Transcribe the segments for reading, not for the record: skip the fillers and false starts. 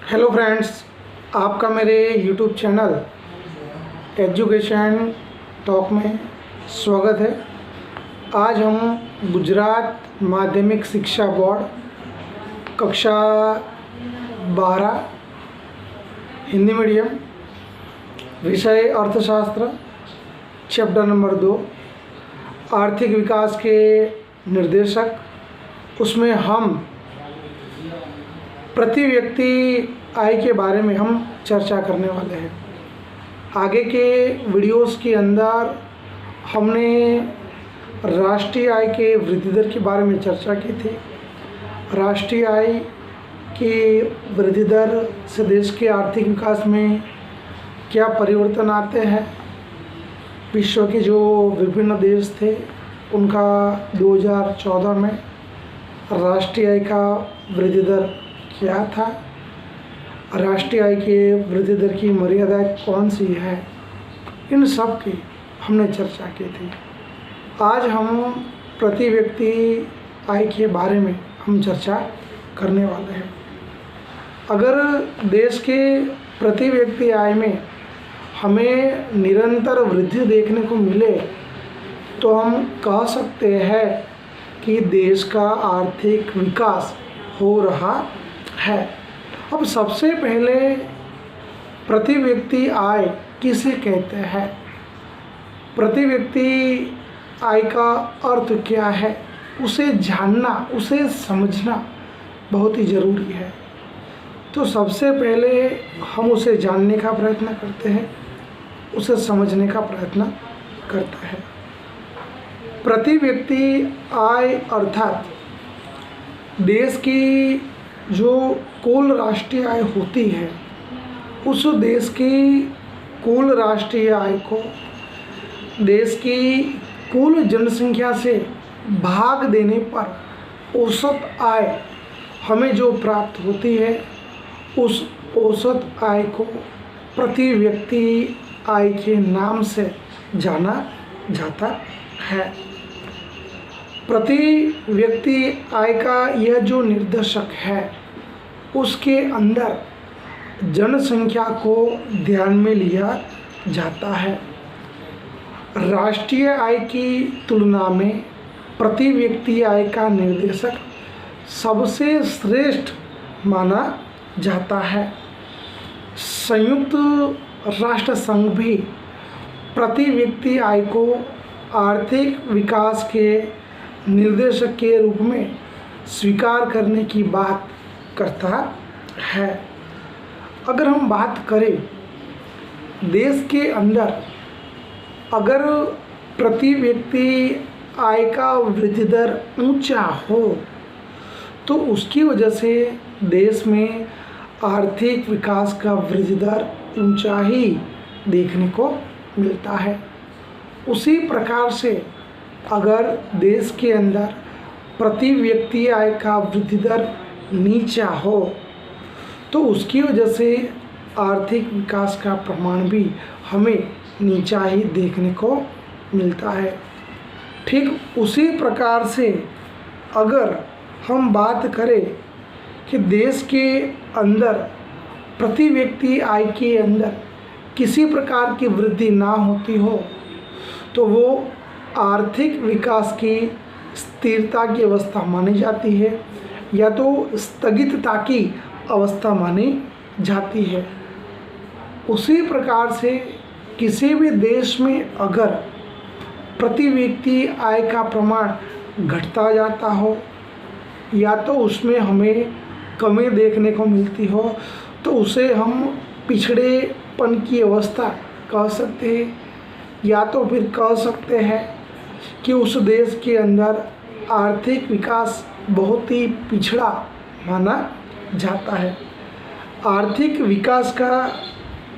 Hello friends, आपका मेरे YouTube channel education talk में स्वागत है। आज हम गुजरात माध्यमिक शिक्षा बोर्ड कक्षा 12 हिंदी मीडियम विषय अर्थशास्त्र चैप्टर नंबर 2 आर्थिक विकास के निर्देशक उसमें हम प्रति व्यक्ति आय के बारे में हम चर्चा करने वाले हैं। आगे के वीडियोस के अंदर हमने राष्ट्रीय आय के वृद्धि दर के बारे में चर्चा की थी। राष्ट्रीय आय की वृद्धि दर से देश के आर्थिक विकास में क्या परिवर्तन आते हैं, विश्व के जो विभिन्न देश थे उनका 2014 में राष्ट्रीय आय का वृद्धि दर क्या था, राष्ट्रीय आय के वृद्धि दर की मर्यादा कौन सी है, इन सब की हमने चर्चा की थी। आज हम प्रति व्यक्ति आय के बारे में हम चर्चा करने वाले हैं। अगर देश के प्रति व्यक्ति आय में हमें निरंतर वृद्धि देखने को मिले तो हम कह सकते हैं कि देश का आर्थिक विकास हो रहा है। अब सबसे पहले प्रति व्यक्ति आय किसे कहते हैं, प्रति व्यक्ति आय का अर्थ क्या है, उसे जानना, उसे समझना बहुत ही ज़रूरी है। तो सबसे पहले हम उसे जानने का प्रयत्न करते हैं, उसे समझने का प्रयत्न करते हैं। प्रति व्यक्ति आय अर्थात देश की जो कुल राष्ट्रीय आय होती है, उस देश की कुल राष्ट्रीय आय को देश की कुल जनसंख्या से भाग देने पर औसत आय हमें जो प्राप्त होती है, उस औसत आय को प्रति व्यक्ति आय के नाम से जाना जाता है। प्रति व्यक्ति आय का यह जो निर्देशक है, उसके अंदर जनसंख्या को ध्यान में लिया जाता है। राष्ट्रीय आय की तुलना में प्रति व्यक्ति आय का निर्देशक सबसे श्रेष्ठ माना जाता है। संयुक्त राष्ट्र संघ भी प्रति व्यक्ति आय को आर्थिक विकास के निर्देशक के रूप में स्वीकार करने की बात करता है। अगर हम बात करें देश के अंदर, अगर प्रति व्यक्ति आय का वृद्धि दर ऊंचा हो तो उसकी वजह से देश में आर्थिक विकास का वृद्धि दर ऊंचा ही देखने को मिलता है। उसी प्रकार से अगर देश के अंदर प्रति व्यक्ति आय का वृद्धि दर नीचा हो तो उसकी वजह से आर्थिक विकास का प्रमाण भी हमें नीचा ही देखने को मिलता है। ठीक उसी प्रकार से अगर हम बात करें कि देश के अंदर प्रति व्यक्ति आय के अंदर किसी प्रकार की वृद्धि ना होती हो तो वो आर्थिक विकास की स्थिरता की अवस्था मानी जाती है या तो स्थगितता की अवस्था मानी जाती है। उसी प्रकार से किसी भी देश में अगर प्रति व्यक्ति आय का प्रमाण घटता जाता हो या तो उसमें हमें कमी देखने को मिलती हो तो उसे हम पिछड़ेपन की अवस्था कह सकते हैं, या तो फिर कह सकते हैं कि उस देश के अंदर आर्थिक विकास बहुत ही पिछड़ा माना जाता है। आर्थिक विकास का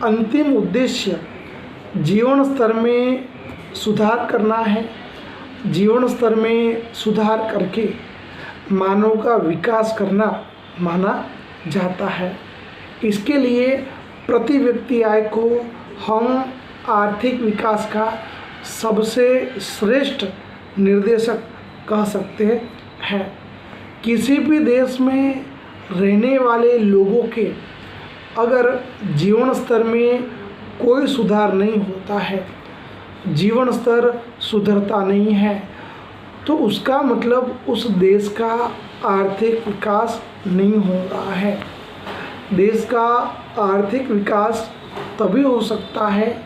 अंतिम उद्देश्य जीवन स्तर में सुधार करना है। जीवन स्तर में सुधार करके मानव का विकास करना माना जाता है। इसके लिए प्रति व्यक्ति आय को हम आर्थिक विकास का सबसे श्रेष्ठ निर्देशक कह सकते हैं। किसी भी देश में रहने वाले लोगों के अगर जीवन स्तर में कोई सुधार नहीं होता है, जीवन स्तर सुधरता नहीं है, तो उसका मतलब उस देश का आर्थिक विकास नहीं हो रहा है। देश का आर्थिक विकास तभी हो सकता है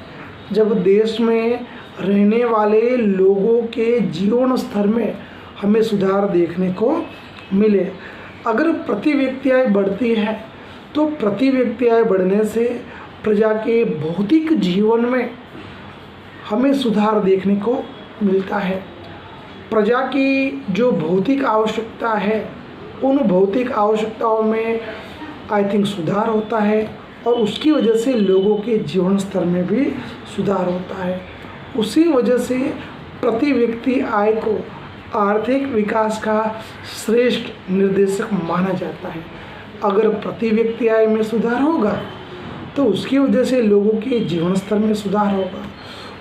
जब देश में रहने वाले लोगों के जीवन स्तर में हमें सुधार देखने को मिले। अगर प्रति व्यक्ति आय बढ़ती है तो प्रति व्यक्ति आय बढ़ने से प्रजा के भौतिक जीवन में हमें सुधार देखने को मिलता है। प्रजा की जो भौतिक आवश्यकता है, उन भौतिक आवश्यकताओं में आई थिंक सुधार होता है और उसकी वजह से लोगों के जीवन स्तर में भी सुधार होता है। उसी वजह से प्रति व्यक्ति आय को आर्थिक विकास का श्रेष्ठ निर्देशक माना जाता है। अगर प्रति व्यक्ति आय में सुधार होगा तो उसकी वजह से लोगों के जीवन स्तर में सुधार होगा,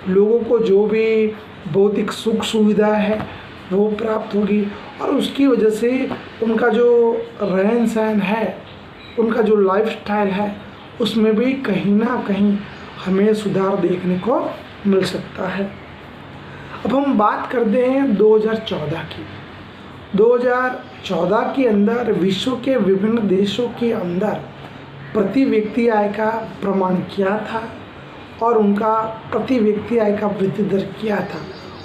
लोगों को जो भी भौतिक सुख सुविधा है वो प्राप्त होगी और उसकी वजह से उनका जो रहन सहन है, उनका जो लाइफस्टाइल है, उसमें भी कहीं ना कहीं हमें सुधार देखने को मिल सकता है। अब हम बात करते हैं 2014 की। 2014 के अंदर विश्व के विभिन्न देशों के अंदर प्रति व्यक्ति आय का प्रमाण क्या था और उनका प्रति व्यक्ति आय का वृद्धि दर क्या था,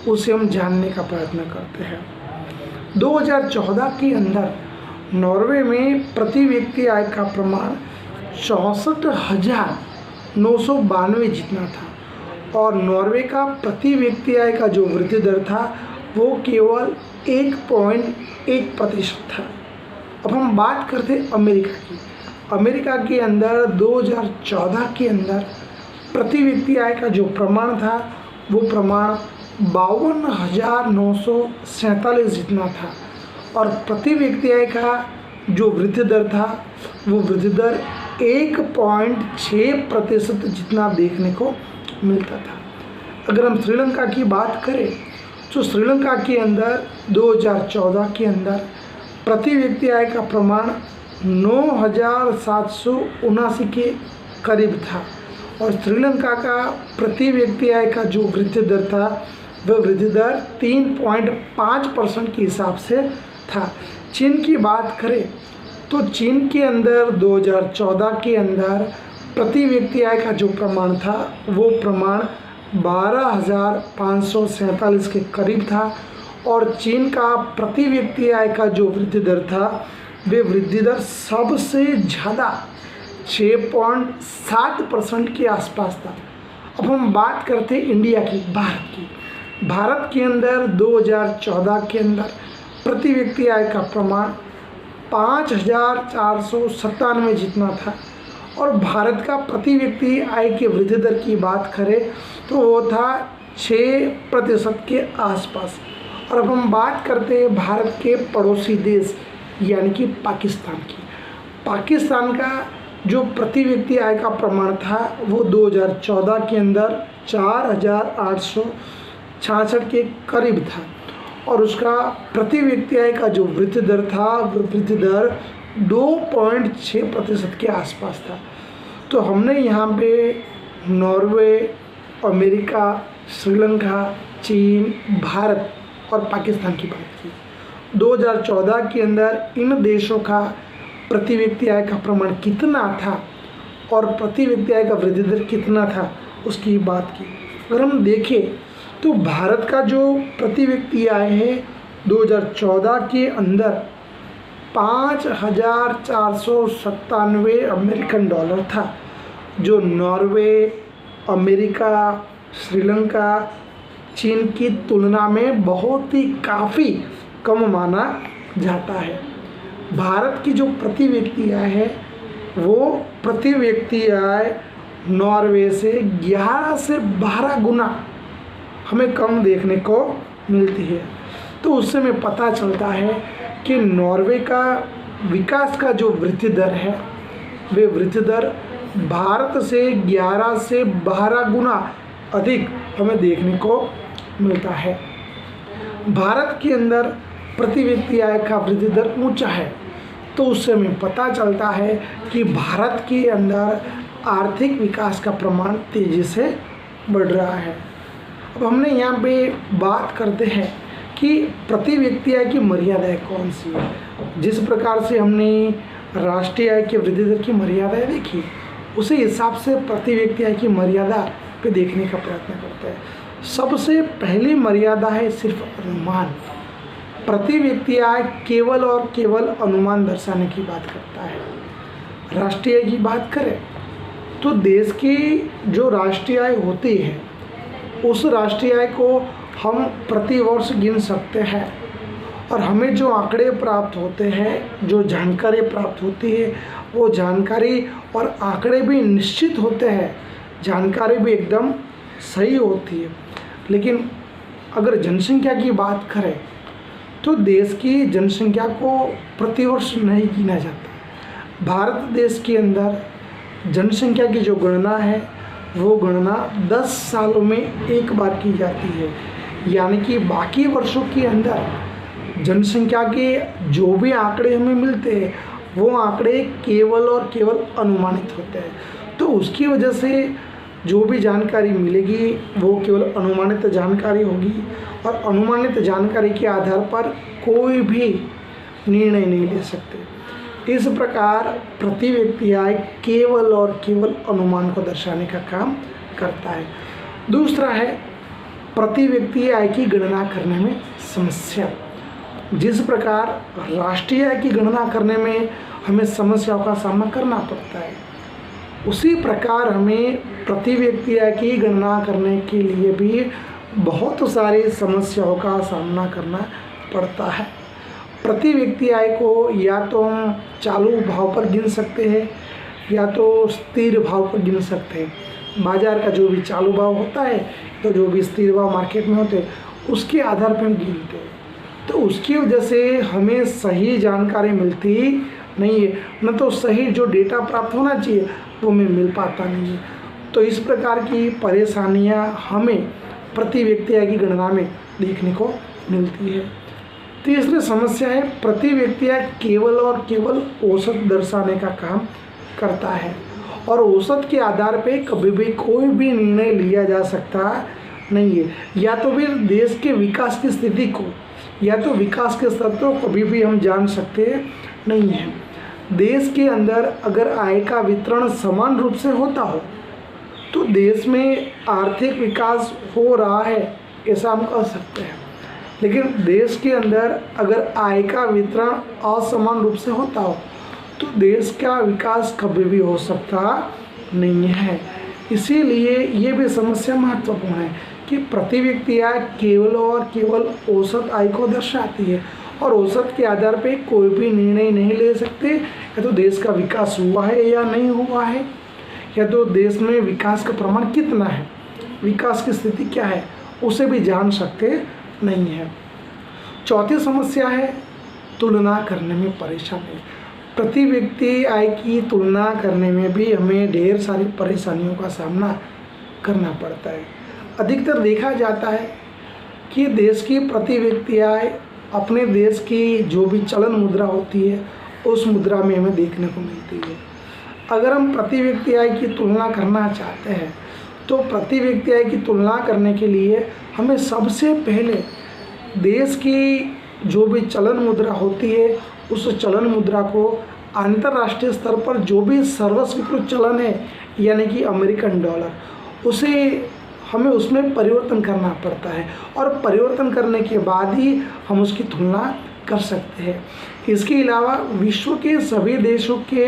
उसे हम जानने का प्रयत्न करते हैं। 2014 के अंदर नॉर्वे में प्रति व्यक्ति आय का प्रमाण 64,992 जितना था और नॉर्वे का प्रति व्यक्ति आय का जो वृद्धि दर था वो केवल 1.1% था। अब हम बात करते हैं अमेरिका की। अमेरिका के अंदर 2014 के अंदर प्रति व्यक्ति आय का जो प्रमाण था वो प्रमाण 52,947 जितना था और प्रति व्यक्ति आय का जो वृद्धि दर था वो वृद्धि दर 1.6% जितना देखने को मिलता था। अगर हम श्रीलंका की बात करें तो श्रीलंका के अंदर 2014 के अंदर प्रति व्यक्ति आय का प्रमाण 9,779 के करीब था और श्रीलंका का प्रति व्यक्ति आय का जो वृद्धि दर था वह वृद्धि दर 3.5% के हिसाब से था। चीन की बात करें तो चीन के अंदर 2014 के अंदर प्रति व्यक्ति आय का जो प्रमाण था वो प्रमाण 12,547 के करीब था और चीन का प्रति व्यक्ति आय का जो वृद्धि दर था वे वृद्धि दर सबसे ज़्यादा 6.7% के आसपास था। अब हम बात करते हैं इंडिया की, भारत की। भारत के अंदर 2014 के अंदर प्रति व्यक्ति आय का प्रमाण 5,497 जितना था और भारत का प्रति व्यक्ति आय के वृद्धि दर की बात करें तो वो था 6% के आसपास। और अब हम बात करते हैं भारत के पड़ोसी देश यानी कि पाकिस्तान की। पाकिस्तान का जो प्रति व्यक्ति आय का प्रमाण था वो 2014 के अंदर 4,866 के करीब था और उसका प्रति व्यक्ति आय का जो वृद्धि दर था वो वृद्धि दर 2.6% के आसपास था। तो हमने यहाँ पे नॉर्वे, अमेरिका, श्रीलंका, चीन, भारत और पाकिस्तान की बात की। 2014 के अंदर इन देशों का प्रति व्यक्ति आय का प्रमाण कितना था और प्रति व्यक्ति आय का वृद्धि दर कितना था उसकी बात की। अगर हम देखें तो भारत का जो प्रति व्यक्ति आय है 2014 के अंदर 5,497 अमेरिकन डॉलर था, जो नॉर्वे, अमेरिका, श्रीलंका, चीन की तुलना में बहुत ही काफ़ी कम माना जाता है। भारत की जो प्रति व्यक्ति आय है वो प्रति व्यक्ति आय नॉर्वे से 11 से 12 गुना हमें कम देखने को मिलती है। तो उससे हमें पता चलता है कि नॉर्वे का विकास का जो वृद्धि दर है वे वृद्धि दर भारत से 11 से 12 गुना अधिक हमें देखने को मिलता है। भारत के अंदर प्रति व्यक्ति आय का वृद्धि दर ऊंचा है तो उससे हमें पता चलता है कि भारत के अंदर आर्थिक विकास का प्रमाण तेज़ी से बढ़ रहा है। अब हमने यहाँ पे बात करते हैं कि प्रति व्यक्ति आय की मर्यादाएं कौन सी है। जिस प्रकार से हमने राष्ट्रीय आय की वृद्धि दर की मर्यादाएं देखी, उसी हिसाब से प्रति व्यक्ति आय की मर्यादा पे देखने का प्रयत्न करते हैं। सबसे पहली मर्यादा है सिर्फ अनुमान। प्रति व्यक्ति आय केवल और केवल अनुमान दर्शाने की बात करता है। राष्ट्रीय आय की बात करें तो देश की जो राष्ट्रीय आय होती है, उस राष्ट्रीय आय को हम प्रति वर्ष गिन सकते हैं और हमें जो आंकड़े प्राप्त होते हैं, जो जानकारी प्राप्त होती है, वो जानकारी और आंकड़े भी निश्चित होते हैं, जानकारी भी एकदम सही होती है। लेकिन अगर जनसंख्या की बात करें तो देश की जनसंख्या को प्रतिवर्ष नहीं गिना जाता। भारत देश के अंदर जनसंख्या की जो गणना है, वो गणना 10 सालों में एक बार की जाती है। यानी कि बाकी वर्षों के अंदर जनसंख्या के जो भी आंकड़े हमें मिलते हैं, वो आंकड़े केवल और केवल अनुमानित होते हैं। तो उसकी वजह से जो भी जानकारी मिलेगी वो केवल अनुमानित जानकारी होगी और अनुमानित जानकारी के आधार पर कोई भी निर्णय नहीं ले सकते। इस प्रकार प्रति व्यक्ति आय केवल और केवल अनुमान को दर्शाने का काम करता है। दूसरा है प्रति व्यक्ति आय की गणना करने में समस्या। जिस प्रकार राष्ट्रीय आय की गणना करने में हमें समस्याओं का सामना करना पड़ता है, उसी प्रकार हमें प्रति व्यक्ति आय की गणना करने के लिए भी बहुत सारी समस्याओं का सामना करना पड़ता है। प्रति व्यक्ति आय को या तो हम चालू भाव पर गिन सकते हैं या तो स्थिर भाव पर गिन सकते हैं। बाजार का जो भी चालू भाव होता है, तो जो भी स्थिर भाव मार्केट में होते हैं, उसके आधार पर हम गिनते हैं। तो उसकी वजह से हमें सही जानकारी मिलती नहीं है, न तो सही जो डेटा प्राप्त होना चाहिए वो हमें मिल पाता नहीं है। तो इस प्रकार की परेशानियां हमें प्रति व्यक्ति आय की गणना में देखने को मिलती है। तीसरी समस्या है प्रति व्यक्ति आय केवल और केवल औसत दर्शाने का काम करता है और औसत के आधार पे कभी भी कोई भी निर्णय लिया जा सकता नहीं है। या तो फिर देश के विकास की स्थिति को या तो विकास के स्तर को कभी भी हम जान सकते नहीं हैं। देश के अंदर अगर आय का वितरण समान रूप से होता हो तो देश में आर्थिक विकास हो रहा है, ऐसा हम कह सकते हैं। लेकिन देश के अंदर अगर आय का वितरण असमान रूप से होता हो तो देश का विकास कभी भी हो सकता नहीं है। इसीलिए ये भी समस्या महत्वपूर्ण है कि प्रति व्यक्ति आय केवल और केवल औसत आय को दर्शाती है और औसत के आधार पे कोई भी निर्णय नहीं ले सकते या तो देश का विकास हुआ है या नहीं हुआ है, या तो देश में विकास का प्रमाण कितना है, विकास की स्थिति क्या है, उसे भी जान सकते नहीं है। चौथी समस्या है तुलना करने में परेशानी। प्रति व्यक्ति आय की तुलना करने में भी हमें ढेर सारी परेशानियों का सामना करना पड़ता है। अधिकतर देखा जाता है कि देश की प्रति व्यक्ति आय अपने देश की जो भी चलन मुद्रा होती है उस मुद्रा में हमें देखने को मिलती है। अगर हम प्रति व्यक्ति आय की तुलना करना चाहते हैं तो प्रति व्यक्ति आय की तुलना करने के लिए हमें सबसे पहले देश की जो भी चलन मुद्रा होती है उस चलन मुद्रा को अंतर्राष्ट्रीय स्तर पर जो भी सर्वस्वीकृत चलन है यानी कि अमेरिकन डॉलर, उसे हमें उसमें परिवर्तन करना पड़ता है और परिवर्तन करने के बाद ही हम उसकी तुलना कर सकते हैं। इसके अलावा विश्व के सभी देशों के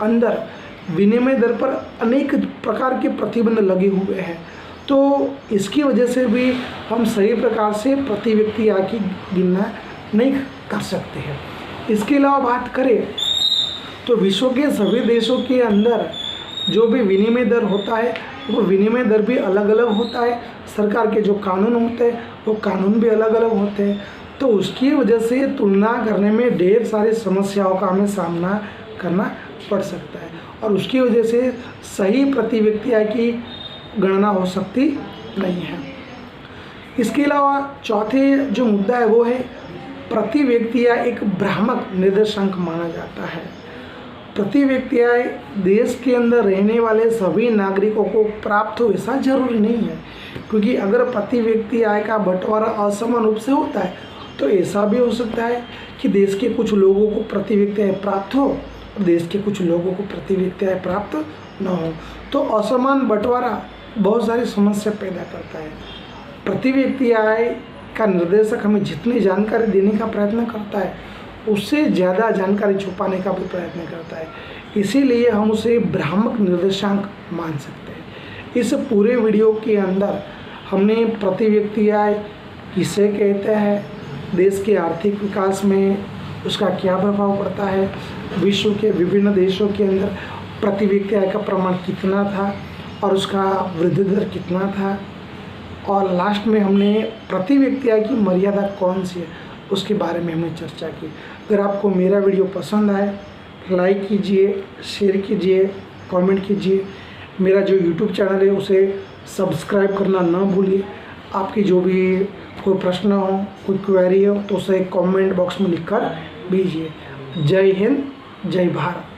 अंदर विनिमय दर पर अनेक प्रकार के प्रतिबंध लगे हुए हैं, तो इसकी वजह से भी हम सही प्रकार से प्रति व्यक्ति आय की गिनना नहीं कर सकते हैं। इसके अलावा बात करें तो विश्व के सभी देशों के अंदर जो भी विनिमय दर होता है वो विनिमय दर भी अलग अलग होता है। सरकार के जो कानून होते हैं वो कानून भी अलग अलग होते हैं, तो उसकी वजह से तुलना करने में ढेर सारी समस्याओं का हमें सामना करना पड़ सकता है और उसकी वजह से सही प्रति व्यक्ति आय की गणना हो सकती नहीं है। इसके अलावा चौथे जो मुद्दा है वो है प्रति व्यक्ति आय एक भ्रामक निर्देशांक माना जाता है। प्रति व्यक्ति आय देश के अंदर रहने वाले सभी नागरिकों को प्राप्त हो ऐसा जरूरी नहीं है, क्योंकि अगर प्रति व्यक्ति आय का बंटवारा असमान रूप से होता है तो ऐसा भी हो सकता है कि देश के कुछ लोगों को प्रति व्यक्ति आय प्राप्त हो और देश के कुछ लोगों को प्रति व्यक्ति आय प्राप्त न हो। तो असमान बंटवारा बहुत सारी समस्या पैदा करता है। प्रति व्यक्ति आय का निर्देशक हमें जितनी जानकारी देने का प्रयत्न करता है उससे ज़्यादा जानकारी छुपाने का भी प्रयत्न करता है, इसीलिए हम उसे भ्रामक निर्देशांक मान सकते हैं। इस पूरे वीडियो के अंदर हमने प्रति व्यक्ति आय किसे कहते हैं, देश के आर्थिक विकास में उसका क्या प्रभाव पड़ता है, विश्व के विभिन्न देशों के अंदर प्रति व्यक्ति आय का प्रमाण कितना था और उसका वृद्धि दर कितना था, और लास्ट में हमने प्रति व्यक्ति आय की मर्यादा कौन सी है उसके बारे में हमने चर्चा की। अगर आपको मेरा वीडियो पसंद आए लाइक कीजिए, शेयर कीजिए, कमेंट कीजिए। मेरा जो यूट्यूब चैनल है उसे सब्सक्राइब करना ना भूलिए। आपकी जो भी कोई प्रश्न हो, कोई क्वेरी हो तो उसे कमेंट बॉक्स में लिखकर भेजिए। जय हिंद, जय भारत।